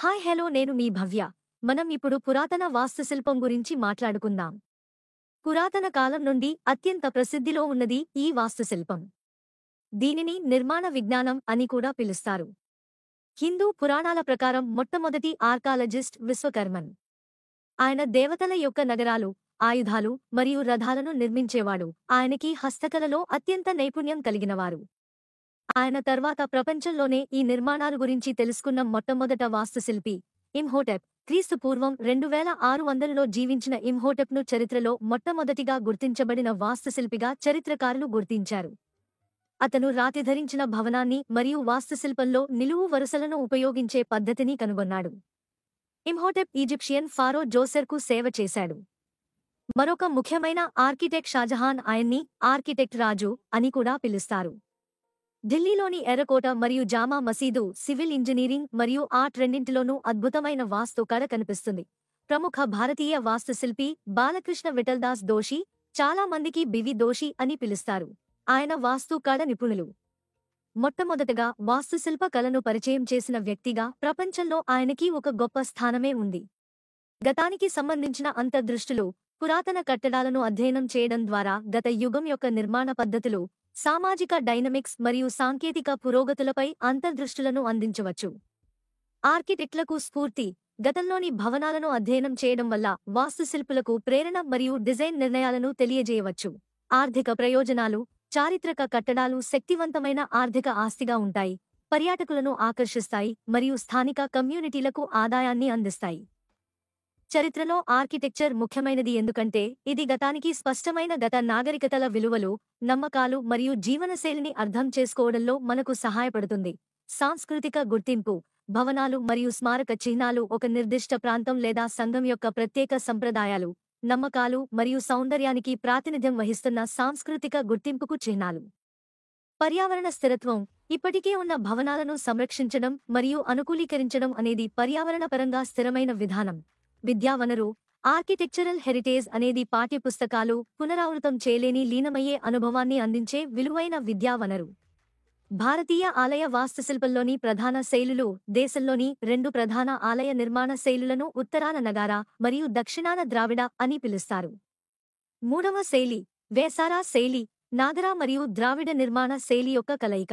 Hi hello నేను మీ భవ్య. మనం ఇప్పుడు పురాతన వాస్తుశిల్పం గురించి మాట్లాడుకుందాం. పురాతన కాలం నుండి అత్యంత ప్రసిద్ధిలో ఉన్నది ఈ వాస్తుశిల్పం. దీనిని నిర్మాణ విజ్ఞానం అని కూడా పిలుస్తారు. హిందూ పురాణాల ప్రకారం మొట్టమొదటి ఆర్కాలజిస్ట్ విశ్వకర్మన్. ఆయన దేవతల యొక్క నగరాలు, ఆయుధాలు మరియు రథాలను నిర్మించేవాడు. ఆయనకి హస్తకళలో అత్యంత నైపుణ్యం కలిగినవారు. ఆయన తర్వాత ప్రపంచంలోనే ఈ నిర్మాణాల గురించి తెలుసుకున్న మొట్టమొదట వాస్తుశిల్పి ఇమ్హోటెప్. క్రీస్తు పూర్వం 2600లో జీవించిన ఇమ్హోటెప్ను చరిత్రలో మొట్టమొదటిగా గుర్తించబడిన వాస్తుశిల్పిగా చరిత్రకారులు గుర్తించారు. అతను రాతి ధరించిన భవనాన్ని మరియు వాస్తుశిల్పంలో నిలువు వరుసలను ఉపయోగించే పద్ధతిని కనుగొన్నాడు. ఇమ్హోటెప్ ఈజిప్షియన్ ఫారో జోసెర్కు సేవ చేశాడు. మరొక ముఖ్యమైన ఆర్కిటెక్ట్ షాజహాన్. ఆయన్ని ఆర్కిటెక్ట్ రాజు అని కూడా పిలుస్తారు. ఢిల్లీలోని ఎర్రకోట మరియు జామా మసీదు సివిల్ ఇంజనీరింగ్ మరియు ఆర్ట్ రెండింటిలోనూ అద్భుతమైన వాస్తు కళ కనిపిస్తుంది. ప్రముఖ భారతీయ వాస్తుశిల్పి బాలకృష్ణ విఠల్దాస్ దోషి, చాలా మందికి బివి దోషి అని పిలుస్తారు. ఆయన వాస్తు కళ నిపుణులు. మొట్టమొదటగా వాస్తుశిల్ప కళను పరిచయం చేసిన వ్యక్తిగా ప్రపంచంలో ఆయనకి ఒక గొప్ప స్థానమే ఉంది. గతానికి సంబంధించిన అంతర్దృష్టులు, పురాతన కట్టడాలను అధ్యయనం చేయడం ద్వారా గత యుగం యొక్క నిర్మాణ పద్ధతులు, సామాజిక డైనమిక్స్ మరియు సాంకేతిక పురోగతులపై అంతర్దృష్టులను అందించవచ్చు. ఆర్కిటెక్ట్లకు స్ఫూర్తి. గతంలోని భవనాలను అధ్యయనం చేయడం వల్ల వాస్తుశిల్పులకు ప్రేరణ మరియు డిజైన్ నిర్ణయాలను తెలియజేయవచ్చు. ఆర్థిక ప్రయోజనాలు. చారిత్రక కట్టడాలు శక్తివంతమైన ఆర్థిక ఆస్తిగా ఉంటాయి, పర్యాటకులను ఆకర్షిస్తాయి మరియు స్థానిక కమ్యూనిటీలకు ఆదాయాన్ని అందిస్తాయి. చరిత్రలో ఆర్కిటెక్చర్ ముఖ్యమైనది ఎందుకంటే ఇది గతానికి స్పష్టమైన గత నాగరికతల విలువలు, నమ్మకాలు మరియు జీవనశైలిని అర్థం చేసుకోవడంలో మనకు సహాయపడుతుంది. సాంస్కృతిక గుర్తింపు. భవనాలు మరియు స్మారక చిహ్నాలు ఒక నిర్దిష్ట ప్రాంతం లేదా సంఘం యొక్క ప్రత్యేక సంప్రదాయాలు, నమ్మకాలు మరియు సౌందర్యానికి ప్రాతినిధ్యం వహిస్తున్న సాంస్కృతిక గుర్తింపుకు చిహ్నాలు. పర్యావరణ స్థిరత్వం. ఇప్పటికే ఉన్న భవనాలను సంరక్షించడం మరియు అనుకూలీకరించడం అనేది పర్యావరణపరంగా స్థిరమైన విధానం. విద్యావనరు. ఆర్కిటెక్చరల్ హెరిటేజ్ అనేది పాఠ్యపుస్తకాలు పునరావృతం చేయలేని లీనమయ్యే అనుభవాన్ని అందించే విలువైన విద్యావనరు. భారతీయ ఆలయ వాస్తుశిల్పంలోని ప్రధాన శైలులు. దేశంలోని 2 ప్రధాన ఆలయ నిర్మాణ శైలులను ఉత్తరాన నగారా మరియు దక్షిణాన ద్రావిడ అని పిలుస్తారు. మూడవ శైలి వేసారా శైలి, నాగరా మరియు ద్రావిడ నిర్మాణ శైలి యొక్క కలయిక.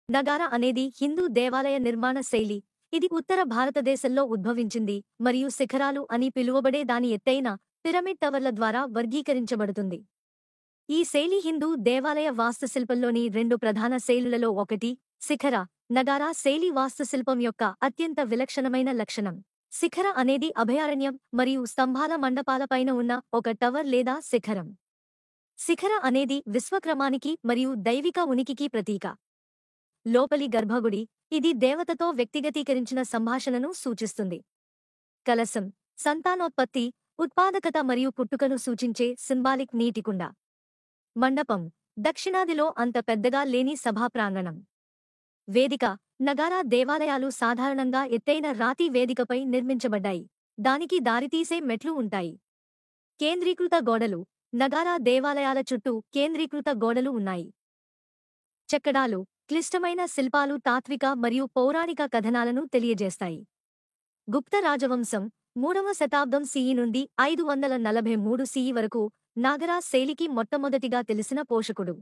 నగారా అనేది హిందూ దేవాలయ నిర్మాణ శైలి. ఇది ఉత్తర భారతదేశంలో ఉద్భవించింది మరియు శిఖరాలు అని పిలువబడే దాని ఎత్తైన పిరమిడ్ టవర్ల ద్వారా వర్గీకరించబడుతుంది. ఈ శైలి హిందూ దేవాలయ వాస్తుశిల్పంలోని 2 ప్రధాన శైలులలో ఒకటి. శిఖర, నగారా శైలి వాస్తుశిల్పం యొక్క అత్యంత విలక్షణమైన లక్షణం. శిఖర అనేది అభయారణ్యం మరియు స్తంభాల మండపాలపైన ఉన్న ఒక టవర్ లేదా శిఖరం. శిఖర అనేది విశ్వక్రమానికి మరియు దైవిక ఉనికికి ప్రతీక. లోపలి గర్భగుడి. ఇది దేవతతో వ్యక్తిగతీకరించిన సంభాషణను సూచిస్తుంది. కలశం. సంతానోత్పత్తి, ఉత్పాదకత మరియు పుట్టుకను సూచించే సింబాలిక్ నీటికుండ. మండపం. దక్షిణాదిలో అంత పెద్దగా లేని సభా ప్రాంగణం. వేదిక. నగారా దేవాలయాలు సాధారణంగా ఎత్తైన రాతి వేదికపై నిర్మించబడ్డాయి. దానికి దారితీసే మెట్లు ఉంటాయి. కేంద్రీకృత గోడలు. నగారా దేవాలయాల చుట్టూ కేంద్రీకృత గోడలు ఉన్నాయి. చెక్కడాలు. క్లిష్టమైన శిల్పాలు తాత్విక మరియు పౌరాణిక కథనాలను తెలియజేస్తాయి. గుప్త రాజవంశం 3వ శతాబ్దం సిఈ నుండి 543 సిఈ వరకు నాగరా శైలికి మొట్టమొదటిగా తెలిసిన పోషకుడు.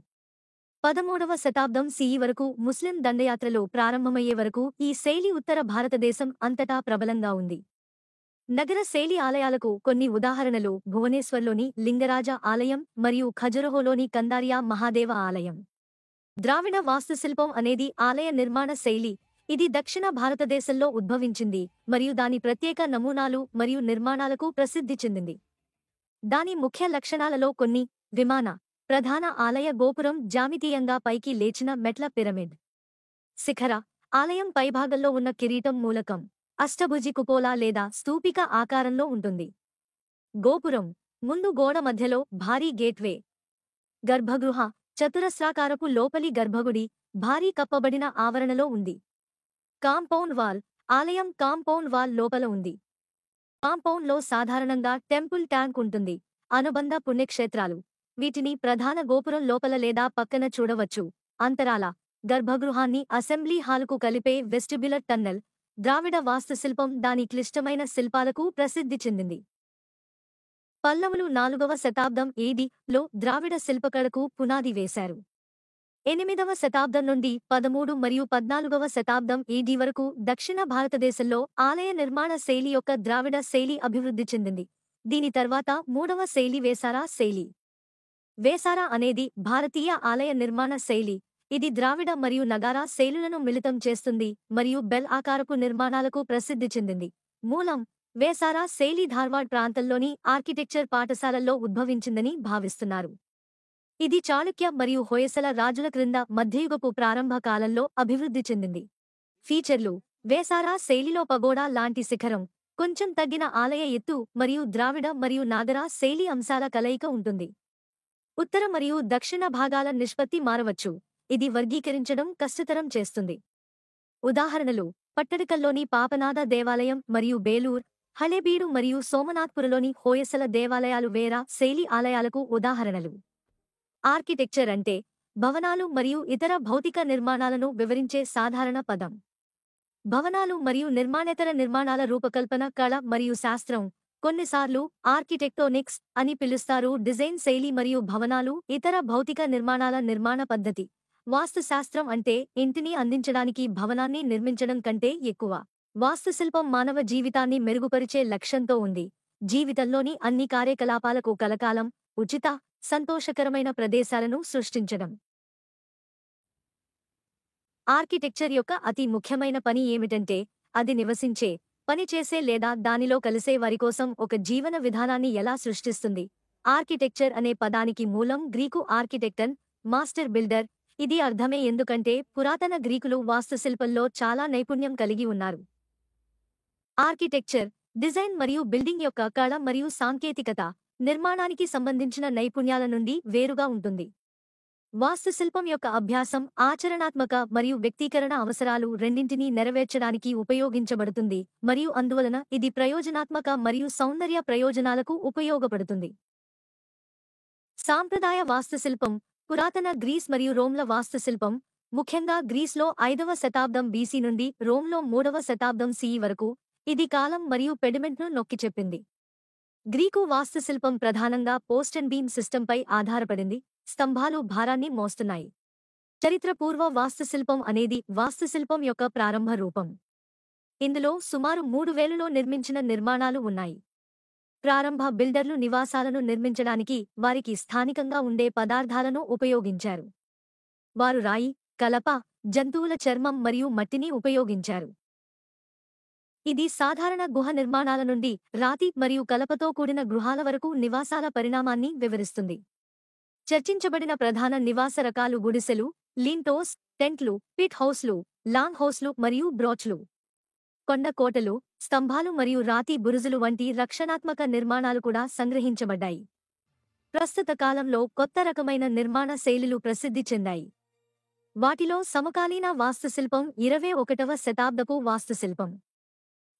13వ శతాబ్దం సిఈ వరకు ముస్లిం దండయాత్రలు ప్రారంభమయ్యే వరకు ఈ శైలి ఉత్తర భారతదేశం అంతటా ప్రబలంగా ఉంది. నగర శైలి ఆలయాలకు కొన్ని ఉదాహరణలు భువనేశ్వర్లోని లింగరాజ ఆలయం మరియు ఖజురహోలోని కందారియా మహాదేవ ఆలయం. ద్రావిడ వాస్తుశిల్పం అనేది ఆలయ నిర్మాణ శైలి. ఇది దక్షిణ భారతదేశంలో ఉద్భవించింది మరియు దాని ప్రత్యేక నమూనాలు మరియు నిర్మాణాలకు ప్రసిద్ధి చెందింది. దాని ముఖ్య లక్షణాలలో కొన్ని. విమాన. ప్రధాన ఆలయ గోపురం జ్యామితీయంగా పైకి లేచిన మెట్ల పిరమిడ్. శిఖర. ఆలయం పైభాగంలో ఉన్న కిరీటం మూలకం అష్టభుజి కుపోలా లేదా స్తూపిక ఆకారంలో ఉంటుంది. గోపురం. ముందు గోడ మధ్యలో భారీ గేట్వే. గర్భగృహ. చతురస్రాకారపు లోపలి గర్భగుడి భారీ కప్పబడిన ఆవరణలో ఉంది. Compound wall. ఆలయం కాంపౌండ్ వాల్ లోపల ఉంది. కాంపౌండ్లో సాధారణంగా టెంపుల్ ట్యాంక్ ఉంటుంది. అనుబంధ పుణ్యక్షేత్రాలు. వీటిని ప్రధాన గోపురం లోపల లేదా పక్కన చూడవచ్చు. అంతరాల. గర్భగృహాన్ని అసెంబ్లీ హాలుకు కలిపే వెస్టిబ్యులర్ టన్నెల్. ద్రావిడ వాస్తుశిల్పం దాని క్లిష్టమైన శిల్పాలకు ప్రసిద్ధి చెందింది. పల్లవులు 4వ శతాబ్దం ఏడీలో ద్రావిడ శిల్పకళకు పునాది వేశారు. 8వ శతాబ్దం నుండి 13 మరియు 14వ శతాబ్దం ఏడీ వరకు దక్షిణ భారతదేశంలో ఆలయ నిర్మాణ శైలి యొక్క ద్రావిడ శైలి అభివృద్ధి చెందింది. దీని తర్వాత 3వ శైలి వేసారా శైలి. వేసారా అనేది భారతీయ ఆలయ నిర్మాణ శైలి. ఇది ద్రావిడ మరియు నగారా శైలులను మిళితం చేస్తుంది మరియు బెల్ ఆకారపు నిర్మాణాలకు ప్రసిద్ధి చెందింది. మూలం వేసారా శైలి ధార్వాడ్ ప్రాంతంలోని ఆర్కిటెక్చర్ పాఠశాలల్లో ఉద్భవించిందని భావిస్తున్నారు. ఇది చాళుక్య మరియు హొయసల రాజుల క్రింద మధ్యయుగపు ప్రారంభ కాలంలో అభివృద్ధి చెందింది. ఫీచర్లు: వేసారా శైలిలో పగోడా లాంటి శిఖరం, కొంచెం తగ్గిన ఆలయ ఎత్తు మరియు ద్రావిడ మరియు నాగరా శైలి అంశాల కలయిక ఉంటుంది. ఉత్తర మరియు దక్షిణ భాగాల నిష్పత్తి మారవచ్చు, ఇది వర్గీకరించడం కష్టతరం చేస్తుంది. ఉదాహరణలు: పట్టడకల్లోని పాపనాథ దేవాలయం మరియు బేలూర్, హళేబీడు మరియు సోమనాథ్పురలోని హోయసల దేవాలయాలు వేరా శైలి ఆలయాలకు ఉదాహరణలు. ఆర్కిటెక్చర్ అంటే భవనాలు మరియు ఇతర భౌతిక నిర్మాణాలను వివరించే సాధారణ పదం. భవనాలు మరియు నిర్మాణేతర నిర్మాణాల రూపకల్పన కళ మరియు శాస్త్రం. కొన్నిసార్లు ఆర్కిటెక్టోనిక్స్ అని పిలుస్తారు. డిజైన్ శైలి మరియు భవనాలు ఇతర భౌతిక నిర్మాణాల నిర్మాణ పద్ధతి. వాస్తుశాస్త్రం అంటే ఇంటిని అందించడానికి భవనాన్ని నిర్మించడం కంటే ఎక్కువ. వాస్తుశిల్పం మానవ జీవితాన్ని మెరుగుపరిచే లక్ష్యంతో ఉంది. జీవితంలోని అన్ని కార్యకలాపాలకు కలకాలం, ఉచిత, సంతోషకరమైన ప్రదేశాలను సృష్టించడం. ఆర్కిటెక్చర్ యొక్క అతి ముఖ్యమైన పని ఏమిటంటే అది నివసించే, పనిచేసే లేదా దానిలో కలిసే వారికోసం ఒక జీవన విధానాన్ని ఎలా సృష్టిస్తుంది. ఆర్కిటెక్చర్ అనే పదానికి మూలం గ్రీకు ఆర్కిటెక్టన్, మాస్టర్ బిల్డర్. ఇది అర్థమే ఎందుకంటే పురాతన గ్రీకులు వాస్తుశిల్పంలో చాలా నైపుణ్యం కలిగి ఉన్నారు. ఆర్కిటెక్చర్, డిజైన్ మరియు బిల్డింగ్ యొక్క కళ మరియు సాంకేతికత నిర్మాణానికి సంబంధించిన నైపుణ్యాల నుండి వేరుగా ఉంటుంది. వాస్తుశిల్పం యొక్క అభ్యాసం ఆచరణాత్మక మరియు వ్యక్తీకరణ అవసరాలు రెండింటినీ నెరవేర్చడానికి ఉపయోగించబడుతుంది మరియు అందువలన ఇది ప్రయోజనాత్మక మరియు సౌందర్య ప్రయోజనాలకు ఉపయోగపడుతుంది. సాంప్రదాయ వాస్తుశిల్పం. పురాతన గ్రీస్ మరియు రోమ్ల వాస్తుశిల్పం, ముఖ్యంగా గ్రీస్లో 5వ శతాబ్దం బీసీ నుండి రోమ్లో 3వ శతాబ్దం సిఈ వరకు, ఇది కాలం మరియు పెడిమెంట్ను నొక్కిచెప్పింది. గ్రీకు వాస్తుశిల్పం ప్రధానంగా పోస్ట్ అండ్ బీమ్ సిస్టంపై ఆధారపడింది. స్తంభాలు భారాన్ని మోస్తున్నాయి. చరిత్రపూర్వ వాస్తుశిల్పం అనేది వాస్తుశిల్పం యొక్క ప్రారంభ రూపం. ఇందులో సుమారు 3000లో నిర్మించిన నిర్మాణాలు ఉన్నాయి. ప్రారంభ బిల్డర్లు నివాసాలను నిర్మించడానికి వారికి స్థానికంగా ఉండే పదార్థాలను ఉపయోగించారు. వారు రాయి, కలప, జంతువుల చర్మం మరియు మట్టిని ఉపయోగించారు. ఇది సాధారణ గుహ నిర్మాణాల నుండి రాతి మరియు కలపతో కూడిన గృహాల వరకు నివాసాల పరిణామాన్ని వివరిస్తుంది. చర్చించబడిన ప్రధాన నివాస రకాలు గుడిసెలు, లీన్టోస్, టెంట్లు, పిట్ హౌస్లు, లాంగ్ హౌస్లు మరియు బ్రోచ్లు. కొండ కోటలు, స్తంభాలు మరియు రాతి బురుజులు వంటి రక్షణాత్మక నిర్మాణాలు కూడా సంగ్రహించబడ్డాయి. ప్రస్తుత కాలంలో కొత్త రకమైన నిర్మాణ శైలులు ప్రసిద్ధి చెందాయి. వాటిలో సమకాలీన వాస్తుశిల్పం, 21వ శతాబ్దపు వాస్తుశిల్పం.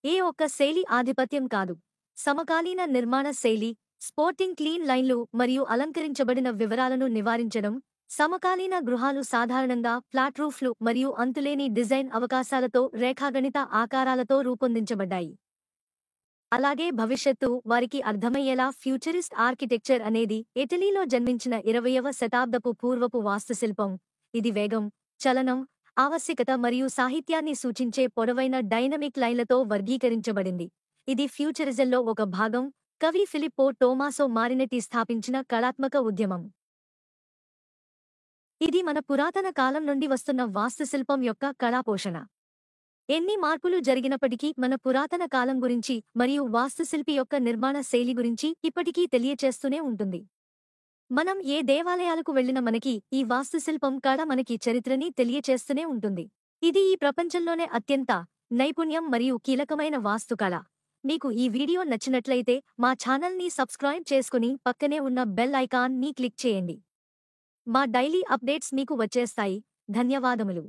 ఏ ఒక్క శైలి ఆధిపత్యం కాదు. సమకాలీన నిర్మాణ శైలి, స్పోర్టింగ్ క్లీన్ లైన్లు మరియు అలంకరించబడిన వివరాలను నివారించడం. సమకాలీన గృహాలు సాధారణంగా ఫ్లాట్ రూఫ్లు మరియు అంతులేని డిజైన్ అవకాశాలతో రేఖాగణిత ఆకారాలతో రూపొందించబడ్డాయి. అలాగే భవిష్యత్తు వారికి అర్థమయ్యేలా ఫ్యూచరిస్ట్ ఆర్కిటెక్చర్ అనేది ఇటలీలో జన్మించిన 20వ శతాబ్దపు పూర్వపు వాస్తుశిల్పం. ఇది వేగం, చలనం, ఆవశ్యకత మరియు సాహిత్యాన్ని సూచించే పొడవైన డైనమిక్ లైన్లతో వర్గీకరించబడింది. ఇది ఫ్యూచరిజంలో ఒక భాగం. కవి ఫిలిప్పో టోమాసో మారినెట్టి స్థాపించిన కళాత్మక ఉద్యమం. ఇది మన పురాతన కాలం నుండి వస్తున్న వాస్తుశిల్పం యొక్క కళాపోషణ. ఎన్ని మార్పులు జరిగినప్పటికీ మన పురాతన కాలం గురించి మరియు వాస్తుశిల్పి యొక్క నిర్మాణ శైలి గురించి ఇప్పటికీ తెలియచేస్తూనే ఉంటుంది. మనం ఏ దేవాలయాలకు వెళ్లినా మనకి ఈ వాస్తుశిల్పం కళ మనకి చరిత్రని తెలియచేస్తూనే ఉంటుంది. ఇది ఈ ప్రపంచంలోనే అత్యంత నైపుణ్యం మరియు కీలకమైన వాస్తుకళ. మీకు ఈ వీడియో నచ్చినట్లయితే మా ఛానల్ని సబ్స్క్రైబ్ చేసుకుని పక్కనే ఉన్న బెల్ ఐకాన్ ని క్లిక్ చేయండి. మా డైలీ అప్డేట్స్ మీకు వచ్చేస్తాయి. ధన్యవాదములు.